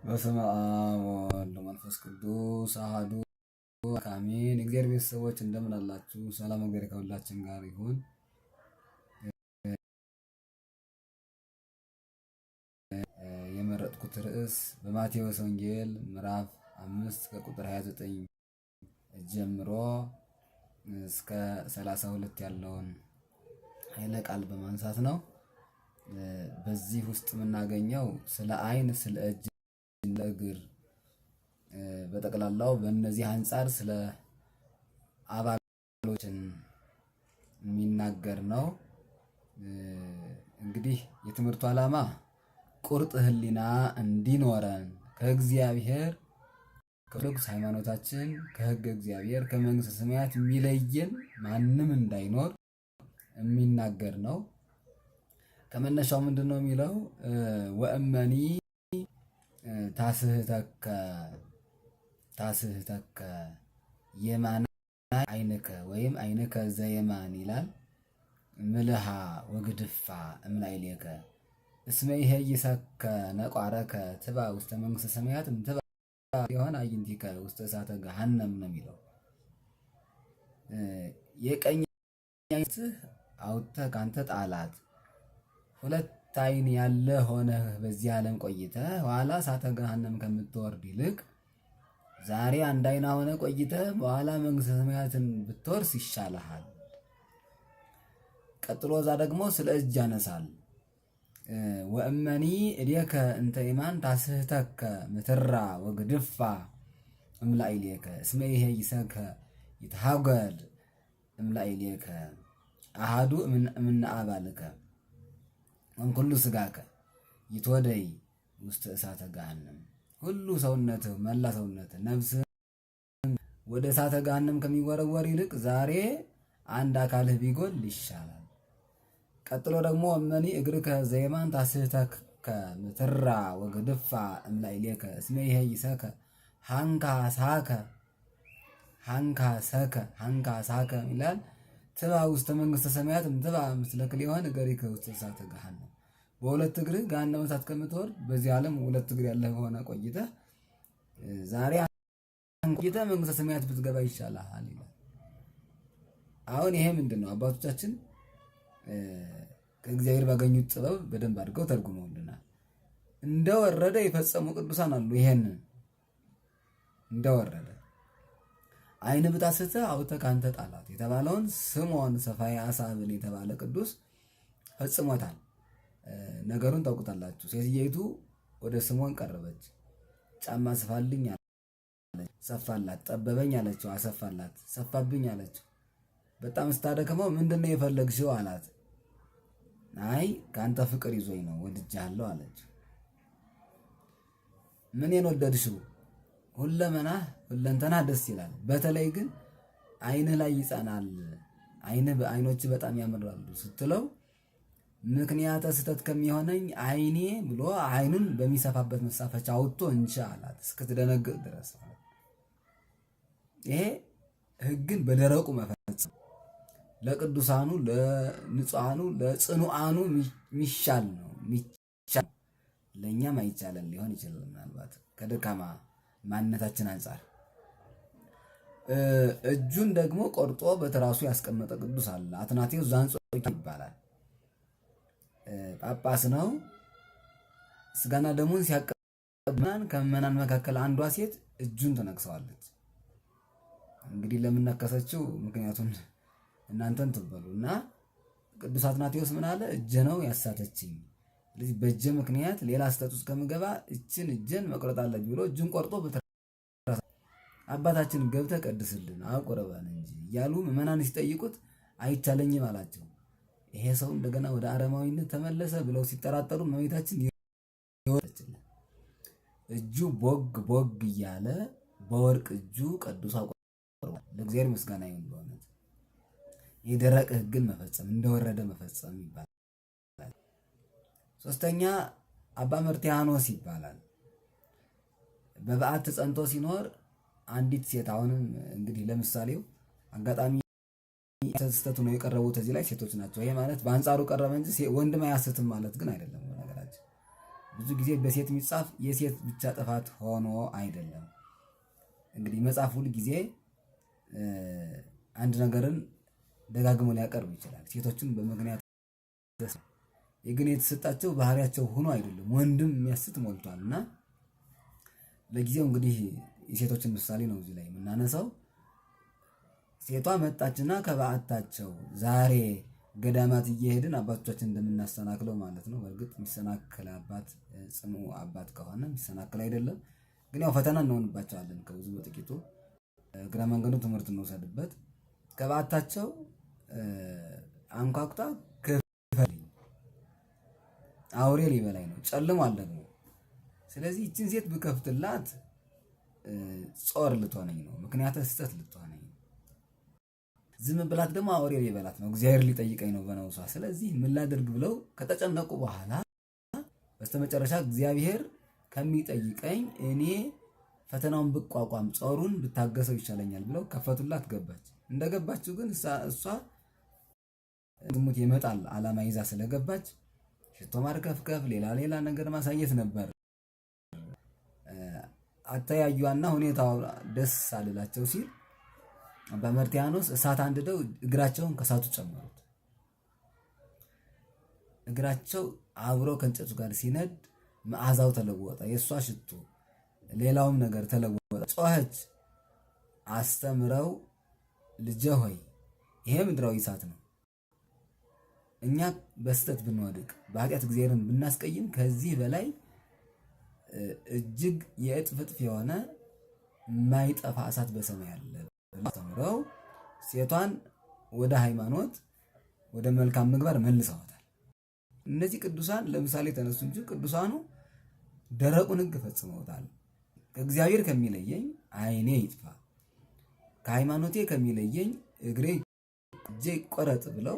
በስመ አብ ወወልድ ወመንፈስ ቅዱስ አሐዱ አሜን። እግዚአብሔር ቤተሰቦች እንደምን አላችሁ? ሰላም እግዚአብሔር ከሁላችን ጋር ይሁን። የመረጥኩት ርዕስ በማቴዎስ ወንጌል ምዕራፍ 5 ከቁጥር 29 ጀምሮ እስከ 32 ያለውን ኃይለ ቃል በማንሳት ነው። በዚህ ውስጥ የምናገኘው ስለ ዓይን፣ ስለ እጅ፣ ለእግር በጠቅላላው በእነዚህ አንጻር ስለ አባሎችን የሚናገር ነው። እንግዲህ የትምህርቱ ዓላማ ቁርጥ ሕሊና እንዲኖረን ከእግዚአብሔር ከኦርቶዶክስ ሃይማኖታችን ከሕገ እግዚአብሔር ከመንግሥተ ሰማያት የሚለየን ማንም እንዳይኖር የሚናገር ነው። ከመነሻው ምንድን ነው የሚለው? ወእመኒ ታስህተከ የማነ ዓይንከ ወይም ዓይንከ ዘየማን ይላል። ምልሃ ወግድፋ እምላዕሌከ እስመ ይሄይሰከ ነቋረከ ትባ ውስተ መንግሥተ ሰማያት እምትባ የሆን አዕይንቲከ ውስተ እሳተ ገሃነም ነው የሚለው። የቀኝ ዓይንህ አውጥተህ ካንተ ጣላት። ሁለት ዓይን ያለ ሆነህ በዚህ ዓለም ቆይተህ ኋላ እሳተ ገሃነም ከምትወርድ ይልቅ ዛሬ አንድ ዓይን ሆነህ ቆይተህ በኋላ መንግሥተ ሰማያትን ብትወርስ ይሻልሃል። ቀጥሎ እዛ ደግሞ ስለ እጅ ያነሳል። ወእመኒ እዴከ እንተ የማን ታስህተከ ምትራ ወግድፋ እምላዕሌከ እስመ ይሄይሰከ ይትሃጐል እምላዕሌከ አሐዱ እምነ አባልከ ወእምኩሉ ሥጋከ ይትወደይ ውስተ እሳተ ገሃነም። ሁሉ ሰውነትህ መላ ሰውነትህ ነፍስህ ወደ እሳተ ገሃነም ከሚወረወር ይልቅ ዛሬ አንድ አካልህ ቢጎል ይሻላል። ቀጥሎ ደግሞ እመኒ እግርከ ዘየማን ታስህተከ ምትራ ወግድፋ እምላዕሌከ እስመ ይሄይሰከ ሃንካሰከ ይላል። ትባ ውስተ መንግሥተ ሰማያት እምትባ ምስለ ክልኤሆን እገሪከ ውስተ እሳተ ገሃነም። በሁለት እግርህ ገሃነመ እሳት ከምትወርድ በዚህ ዓለም ሁለት እግር ያለህ ሆነ ቆይተህ ዛሬ ቆይተህ መንግሥተ ሰማያት ብትገባ ይሻልሃል ይላል። አሁን ይሄ ምንድን ነው? አባቶቻችን ከእግዚአብሔር ባገኙት ጥበብ በደንብ አድርገው ተርጉመውልናል። እንደወረደ የፈጸሙ ቅዱሳን አሉ። ይሄንን እንደወረደ ዓይን ብታስትህ አውጥተህ ካንተ ጣላት የተባለውን ስምዖን ሰፋዬ አሳብን የተባለ ቅዱስ ፈጽሞታል። ነገሩን ታውቁታላችሁ። ሴትየይቱ ወደ ስምዖን ቀረበች። ጫማ ስፋልኝ አለች፣ ሰፋላት። ጠበበኝ አለችው፣ አሰፋላት። ሰፋብኝ አለችው። በጣም ስታደክመው ምንድነው የፈለግሽው አላት። አይ ከአንተ ፍቅር ይዞኝ ነው ወድጃለሁ አለችው። ምንን ወደድሽው? ሁለንተና ደስ ይላል፣ በተለይ ግን ዓይንህ ላይ ይጸናል፣ ዓይኖች በጣም ያምራሉ ስትለው ምክንያተ ስህተት ከሚሆነኝ ዓይኔ ብሎ ዓይኑን በሚሰፋበት መሳፈቻ አውጥቶ እንቻ አላት፣ እስክትደነግጥ ድረስ። ይሄ ሕግን በደረቁ መፈጸም ለቅዱሳኑ ለንጹሐኑ ለጽኑዓኑ ሚሻል ነው። ለእኛም አይቻለን ሊሆን ይችላል፣ ምናልባት ከደካማ ማንነታችን አንጻር። እጁን ደግሞ ቆርጦ በትራሱ ያስቀመጠ ቅዱስ አለ። አትናቴዎስ ዘአንጾኪያ ይባላል። ጳጳስ ነው። ስጋና ደሙን ሲያቀብናን ከምዕመናን መካከል አንዷ ሴት እጁን ትነክሰዋለች። እንግዲህ ለምን ነከሰችው? ምክንያቱም እናንተን ትበሉ እና ቅዱስ አትናቴዎስ ምን አለ? እጄ ነው ያሳተችኝ። ስለዚህ በእጄ ምክንያት ሌላ ስህተት ውስጥ ከምገባ እጄን መቁረጥ አለብኝ ብሎ እጁን ቆርጦ አባታችን ገብተህ ቀድስልን አቁርበን እንጂ እያሉ ምዕመናን ሲጠይቁት አይቻለኝም አላቸው። ይሄ ሰው እንደገና ወደ አረማዊነት ተመለሰ ብለው ሲጠራጠሩ እመቤታችን ይወጣችልን እጁ ቦግ እያለ በወርቅ እጁ ቅዱስ አቁርቧል። ለእግዚአብሔር ምስጋና ይሁን። በእውነት የደረቅ ሕግን መፈጸም እንደወረደ መፈጸም ይባላል። ሶስተኛ አባ መርትያኖስ ይባላል። በበዓት ጸንቶ ሲኖር አንዲት ሴት አሁንም እንግዲህ ለምሳሌው አጋጣሚ ተስተቱ ነው የቀረቡት እዚህ ላይ ሴቶች ናቸው። ይሄ ማለት በአንጻሩ ቀረበ እንጂ ወንድም አያስትም ማለት ግን አይደለም። ነገራችን ብዙ ጊዜ በሴት የሚጻፍ የሴት ብቻ ጥፋት ሆኖ አይደለም። እንግዲህ መጽሐፍ ሁል ጊዜ አንድ ነገርን ደጋግሞ ሊያቀርብ ይችላል። ሴቶችን በምክንያት ግን የተሰጣቸው ባህሪያቸው ሆኖ አይደለም። ወንድም የሚያስት ሞልቷል እና ለጊዜው እንግዲህ የሴቶችን ምሳሌ ነው እዚህ ላይ የምናነሳው። ሴቷ መጣችና ከበዓታቸው ዛሬ ገዳማት እየሄድን አባቶቻችን እንደምናስተናክለው ማለት ነው። በእርግጥ የሚሰናክል አባት ጽኑ አባት ከሆነ የሚሰናክል አይደለም፣ ግን ያው ፈተና እንሆንባቸዋለን። ከብዙ በጥቂቱ እግረ መንገዱ ትምህርት እንወሰድበት። ከበዓታቸው አንኳኩታ ክፈል፣ አውሬ ሊበላኝ ነው፣ ጨልሟል ደግሞ። ስለዚህ ይችን ሴት ብከፍትላት ጾር ልትሆነኝ ነው፣ ምክንያተ ስህተት ልትሆነኝ ነው። ዝም ብላት ደግሞ አውሬ ሊበላት ነው፣ እግዚአብሔር ሊጠይቀኝ ነው በነውሷ። ስለዚህ ምን ላድርግ ብለው ከተጨነቁ በኋላ በስተመጨረሻ እግዚአብሔር ከሚጠይቀኝ እኔ ፈተናውን ብቋቋም ጾሩን ብታገሰው ይሻለኛል ብለው ከፈቱላት። ገባች። እንደገባችው ግን እሷ ዝሙት ይመጣል ዓላማ ይዛ ስለገባች ሽቶ ማርከፍከፍ፣ ሌላ ነገር ማሳየት ነበር። አተያዩና ሁኔታው ደስ አልላቸው ሲል በመርቲያኖስ እሳት አንድደው እግራቸውን ከእሳቱ ጨመሩት። እግራቸው አብሮ ከእንጨቱ ጋር ሲነድ መዓዛው ተለወጠ። የእሷ ሽቶ ሌላውም ነገር ተለወጠ። ጮኸች። አስተምረው ልጄ ሆይ ይሄ ምድራዊ እሳት ነው። እኛ በስተት ብንወድቅ በኃጢአት እግዚአብሔርን ብናስቀይም ከዚህ በላይ እጅግ የእጥፍ እጥፍ የሆነ የማይጠፋ እሳት በሰማይ አለ። አስተምረው ሴቷን ወደ ሃይማኖት ወደ መልካም ምግባር መልሰዋታል። እነዚህ ቅዱሳን ለምሳሌ ተነሱ እንጂ ቅዱሳኑ ደረቁን ሕግ ፈጽመውታል። ከእግዚአብሔር ከሚለየኝ ዓይኔ ይጥፋ፣ ከሃይማኖቴ ከሚለየኝ እግሬ እጄ ይቆረጥ ብለው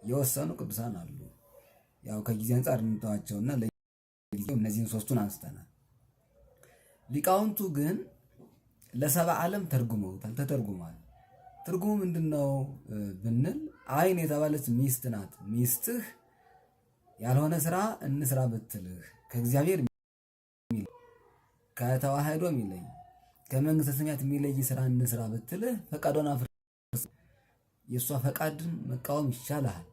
የወሰኑ ቅዱሳን አሉ። ያው ከጊዜ አንጻር እንተዋቸውና ለጊዜው እነዚህን ሶስቱን አንስተናል። ሊቃውንቱ ግን ለሰባ ዓለም ተርጉመውታል፣ ተተርጉሟል። ትርጉሙ ምንድነው ብንል ዓይን የተባለች ሚስት ናት። ሚስትህ ያልሆነ ስራ እንስራ ብትልህ ከእግዚአብሔር ከተዋህዶ የሚለይ ከመንግስተ ሰማያት የሚለይ ስራ እንስራ ብትልህ ፈቃዷን አፍርስ። የእሷ ፈቃድን መቃወም ይሻልሃል።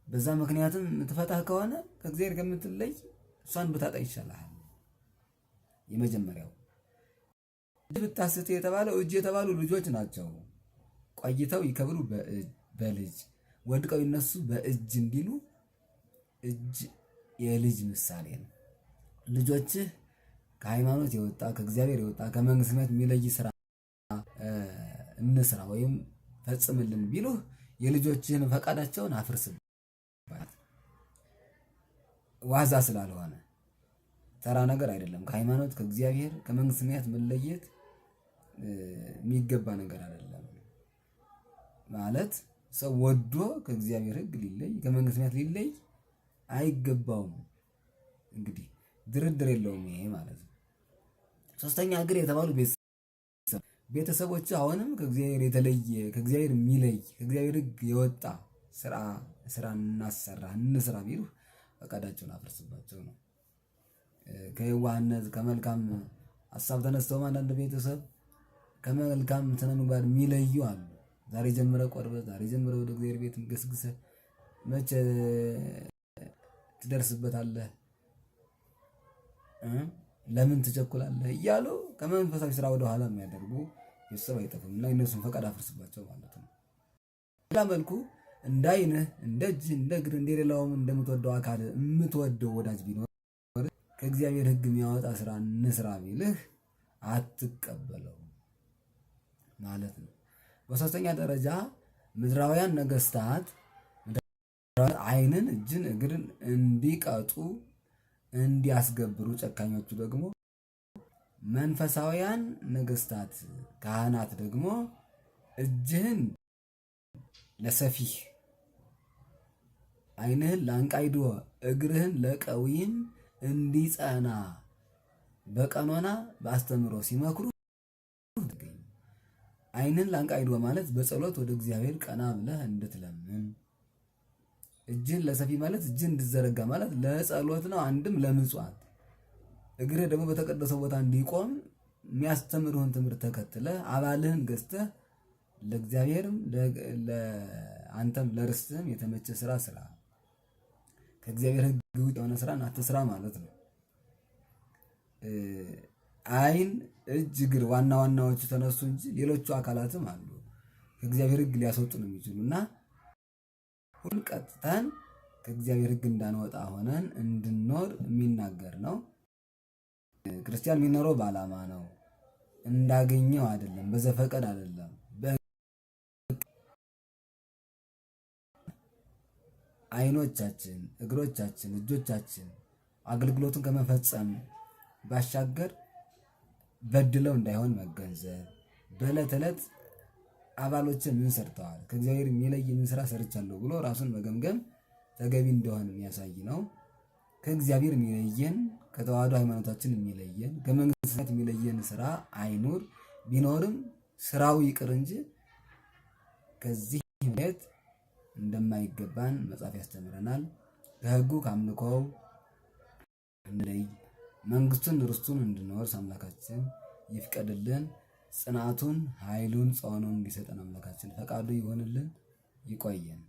በዛ ምክንያትም የምትፈታህ ከሆነ ከእግዚአብሔር ከምትለይ እሷን ብታጣ ይሻልሃል። የመጀመሪያው ብታስት የተባለው እጅ የተባሉ ልጆች ናቸው። ቆይተው ይከብሩ በልጅ ወድቀው ይነሱ በእጅ እንዲሉ እጅ የልጅ ምሳሌ ነው። ልጆችህ ከሃይማኖት የወጣ ከእግዚአብሔር የወጣ ከመንግስተ ሰማያት የሚለይ ስራ እንስራ ወይም ፈጽምልን ቢሉህ የልጆችህን ፈቃዳቸውን አፍርስበት። ዋዛ ስላልሆነ ተራ ነገር አይደለም። ከሃይማኖት ከእግዚአብሔር ከመንግስተ ሰማያት መለየት የሚገባ ነገር አይደለም። ማለት ሰው ወዶ ከእግዚአብሔር ሕግ ሊለይ ከመንግስተ ሰማያት ሊለይ አይገባውም። እንግዲህ ድርድር የለውም ይሄ ማለት ነው። ሶስተኛ እግር የተባሉ ቤተሰቦች አሁንም ከእግዚአብሔር የተለየ ከእግዚአብሔር የሚለይ ከእግዚአብሔር ሕግ የወጣ ስራ እናሰራ እንስራ ቢሉ ፈቃዳቸውን አፍርስባቸው ነው። ከየዋህነት ከመልካም ሀሳብ ተነስተው አንዳንድ ቤተሰብ ከመልካም ስነ ምግባር የሚለዩ አሉ። ዛሬ ጀምረ ቆርበ ዛሬ ጀምረ ወደ እግዚአብሔር ቤት ገስግሰ መቼ ትደርስበታለህ? ለምን ትቸኩላለህ? እያሉ ከመንፈሳዊ ስራ ወደ ኋላ የሚያደርጉ ቤተሰብ አይጠፉም እና እነሱን ፈቃድ አፍርስባቸው ማለት ነው። ሌላ መልኩ እንደ ዓይንህ እንደ እጅህ እንደ እግር እንደሌላውም እንደምትወደው አካል የምትወደው ወዳጅ ቢኖር ከእግዚአብሔር ሕግ የሚያወጣ ስራ እንስራ ቢልህ አትቀበለው ማለት ነው። በሶስተኛ ደረጃ ምድራውያን ነገስታት ዓይንን እጅን እግርን እንዲቀጡ እንዲያስገብሩ፣ ጨካኞቹ ደግሞ መንፈሳውያን ነገስታት ካህናት ደግሞ እጅህን ለሰፊህ ዓይንህን ለአንቃይዶ እግርህን ለቀዊም እንዲጸና በቀኖና በአስተምሮ ሲመክሩ፣ ዓይንህን ለአንቃይዶ ማለት በጸሎት ወደ እግዚአብሔር ቀና ብለህ እንድትለምን፣ እጅን ለሰፊ ማለት እጅን እንድዘረጋ ማለት ለጸሎት ነው። አንድም ለምጽዋት። እግርህ ደግሞ በተቀደሰው ቦታ እንዲቆም የሚያስተምርህን ትምህርት ተከትለህ አባልህን ገዝተህ ለእግዚአብሔርም ለአንተም ለርስትህም የተመቸ ስራ ስራ። ከእግዚአብሔር ሕግ ውጭ የሆነ ስራን አትስራ ማለት ነው። ዓይን፣ እጅ፣ እግር ዋና ዋናዎቹ ተነሱ እንጂ ሌሎቹ አካላትም አሉ ከእግዚአብሔር ሕግ ሊያስወጡ ነው የሚችሉ እና ሁሉ ቀጥታን ከእግዚአብሔር ሕግ እንዳንወጣ ሆነን እንድንኖር የሚናገር ነው። ክርስቲያን የሚኖረው በዓላማ ነው። እንዳገኘው አይደለም፣ በዘፈቀድ አይደለም። ዓይኖቻችን፣ እግሮቻችን፣ እጆቻችን አገልግሎቱን ከመፈጸም ባሻገር በድለው እንዳይሆን መገንዘብ፣ በዕለት ዕለት አባሎችን ምን ሰርተዋል፣ ከእግዚአብሔር የሚለይ ምን ስራ ሰርቻለሁ ብሎ ራሱን መገምገም ተገቢ እንደሆነ የሚያሳይ ነው። ከእግዚአብሔር የሚለየን ከተዋህዶ ሃይማኖታችን የሚለየን ከመንግስት የሚለየን ስራ አይኑር። ቢኖርም ስራው ይቅር እንጂ ከዚህ ምክንያት እንደማይገባን መጽሐፍ ያስተምረናል። ከሕጉ ከአምልኮው እንለይ፣ መንግስቱን ርስቱን እንድንወርስ አምላካችን ይፍቀድልን። ጽናቱን ኃይሉን ጸዋኑን እንዲሰጠን አምላካችን ፈቃዱ ይሆንልን። ይቆየን።